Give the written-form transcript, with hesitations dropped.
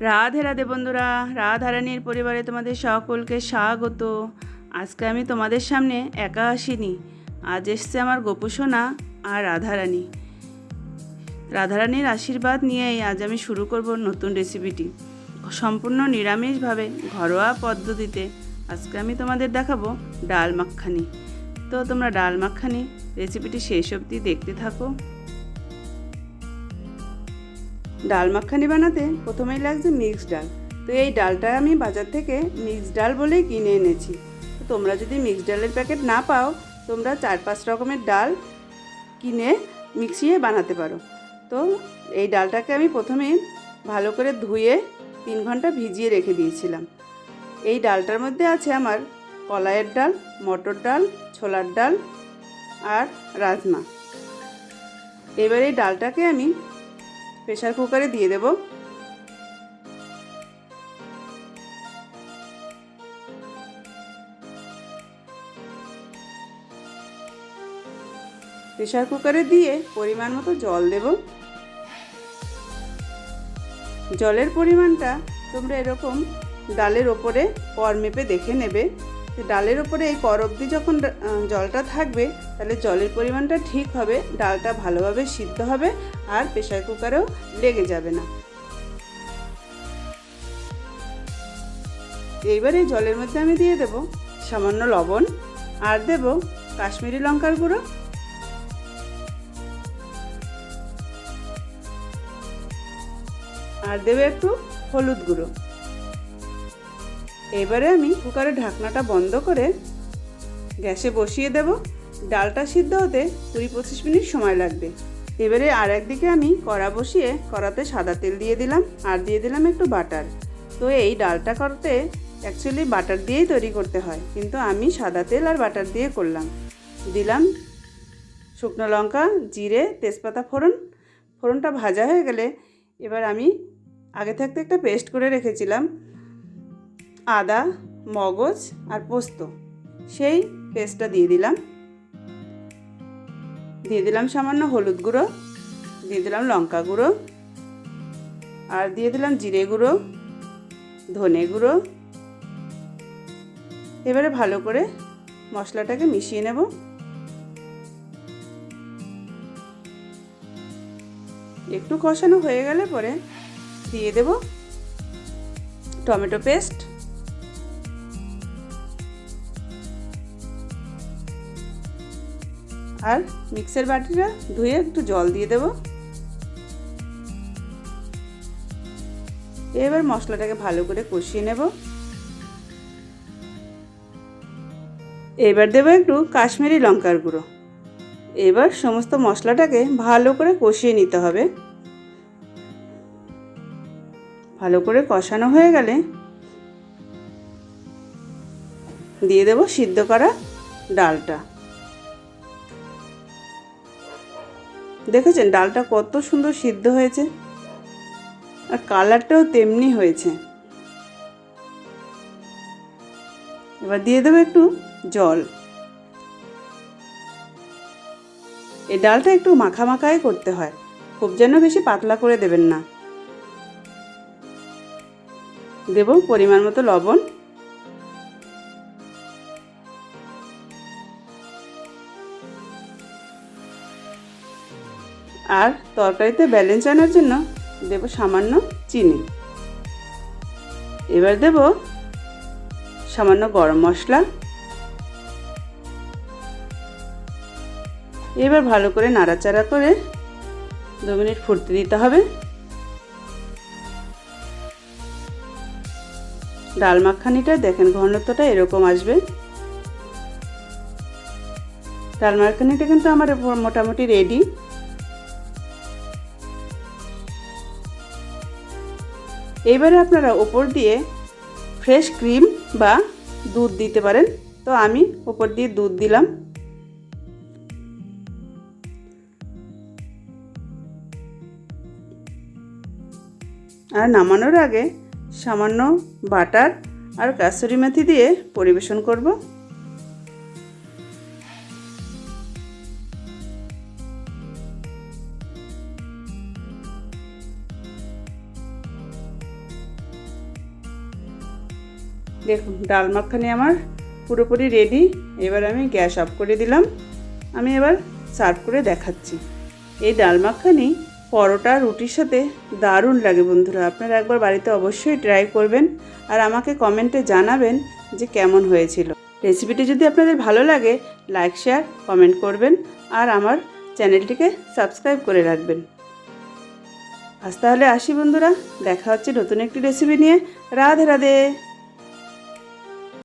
রাধে রাধে বন্ধুরা, রাধারানীর পরিবারে তোমাদের সকলকে স্বাগত। আজকে আমি তোমাদের সামনে একা আসিনি, আজ এসছে আমার গোপুসোনা আর রাধারানী। রাধারানীর আশীর্বাদ নিয়েই আজ আমি শুরু করব নতুন রেসিপিটি। সম্পূর্ণ নিরামিষভাবে ঘরোয়া পদ্ধতিতে আজকে আমি তোমাদের দেখাবো ডাল মাখানি। তো তোমরা ডাল মাখানি রেসিপিটি শেষ অবধি দেখতে থাকো। ডাল মাখানি বানাতে প্রথমেই লাগছে মিক্সড ডাল। তো এই ডালটা আমি বাজার থেকে মিক্সড ডাল বলেই কিনে এনেছি। তো তোমরা যদি মিক্সড ডালের প্যাকেট না পাও, তোমরা 4-5 রকমের ডাল কিনে মিক্সিয়ে বানাতে পারো। তো এই ডালটাকে আমি প্রথমে ভালো করে ধুয়ে 3 ঘন্টা ভিজিয়ে রেখে দিয়েছিলাম। এই ডালটার মধ্যে আছে আমার কলাইয়ের ডাল, মটর ডাল, ছোলার ডাল আর রাজমা। এবার এই ডালটাকে আমি প্রেসার কুকারে দিয়ে দেব। প্রেসার কুকারে দিয়ে পরিমাণ মতো জল দেব। জলের পরিমাণটা তোমরা এরকম ডালের ওপরে কর মেপে দেখে নেবে। ডালের ওপরে এই কর অবধি যখন জলটা থাকবে, তাহলে জলের পরিমাণটা ঠিক হবে, ডালটা ভালোভাবে সিদ্ধ হবে আর প্রেসার কুকারেও লেগে যাবে না। এইবারে জলের মধ্যে আমি দিয়ে দেব সামান্য লবণ আর দেব কাশ্মীরি লঙ্কার গুঁড়ো আর দেব একটু হলুদ গুঁড়ো। এবারে আমি কুকারের ঢাকনাটা বন্ধ করে গ্যাসে বসিয়ে দেব। ডালটা সিদ্ধ হতে 20-25 মিনিট সময় লাগবে। এবারে আর একদিকে আমি কড়া বসিয়ে কড়াতে সাদা তেল দিয়ে দিলাম আর দিয়ে দিলাম একটু বাটার। তো এই ডালটা করতে অ্যাকচুয়ালি বাটার দিয়েই তৈরি করতে হয়, কিন্তু আমি সাদা তেল আর বাটার দিয়ে করলাম। দিলাম শুকনো লঙ্কা, জিরে, তেজপাতা ফোড়নটা ভাজা হয়ে গেলে এবার আমি আগে থাকতে একটা পেস্ট করে রেখেছিলাম আদা, মগজ আর পোস্ত, সেই পেস্টটা দিয়ে দিলাম। দিয়ে দিলাম সামান্য হলুদ গুঁড়ো, দিয়ে দিলাম লঙ্কা গুঁড়ো আর দিয়ে দিলাম জিরে গুঁড়ো, ধনে গুঁড়ো। এবারে ভালো করে মশলাটাকে মিশিয়ে নেব। একটু কষানো হয়ে গেলে পরে দিয়ে দেব টমেটো পেস্ট আর মিক্সার বাটিটা ধুয়ে একটু জল দিয়ে দেব। এবার মশলাটাকে ভালো করে কষিয়ে নেব। এবার দেব একটু কাশ্মীরি লঙ্কার গুঁড়ো। এবার সমস্ত মশলাটাকে ভালো করে কষিয়ে নিতে হবে। ভালো করে কষানো হয়ে গেলে দিয়ে দেব সিদ্ধ করা ডালটা। দেখেছেন ডালটা কত সুন্দর সিদ্ধ হয়েছে আর কালারটাও তেমনি হয়েছে। এবার দিয়ে দেবো একটু জল। এই ডালটা একটু মাখা মাখাই করতে হয়, খুব যেন বেশি পাতলা করে দেবেন না। দেব পরিমাণ মতো লবণ আর তরকারিতে ব্যালেন্স আনার জন্য দেব সামান্য চিনি। এবার দেব সামান্য গরম মশলা। এবার ভালো করে নাড়াচাড়া করে 2 মিনিট ফুটতে দিতে হবে। ডাল মাখানিটা দেখেন ঘনত্বটা এরকম আসবে। ডাল মাখানিটা কিন্তু আমার মোটামুটি রেডি। এইবারে আপনারা ওপর দিয়ে ফ্রেশ ক্রিম বা দুধ দিতে পারেন। তো আমি ওপর দিয়ে দুধ দিলাম। আর নামানোর আগে সামান্য বাটার আর কাসুরি মেথি দিয়ে পরিবেশন করব। দেখুন ডাল মাখানি আমার পুরোপুরি রেডি। এবার আমি গ্যাস অফ করে দিলাম। আমি এবার সার্ভ করে দেখাচ্ছি। এই ডাল মাখানি পরোটা রুটির সাথে দারুণ লাগে বন্ধুরা। আপনারা একবার বাড়িতে অবশ্যই ট্রাই করবেন আর আমাকে কমেন্টে জানাবেন যে কেমন হয়েছিল। রেসিপিটি যদি আপনাদের ভালো লাগে লাইক শেয়ার কমেন্ট করবেন আর আমার চ্যানেলটিকে সাবস্ক্রাইব করে রাখবেন। আজ তাহলে আসি বন্ধুরা, দেখা হচ্ছে নতুন একটি রেসিপি নিয়ে। রাধে রাধে।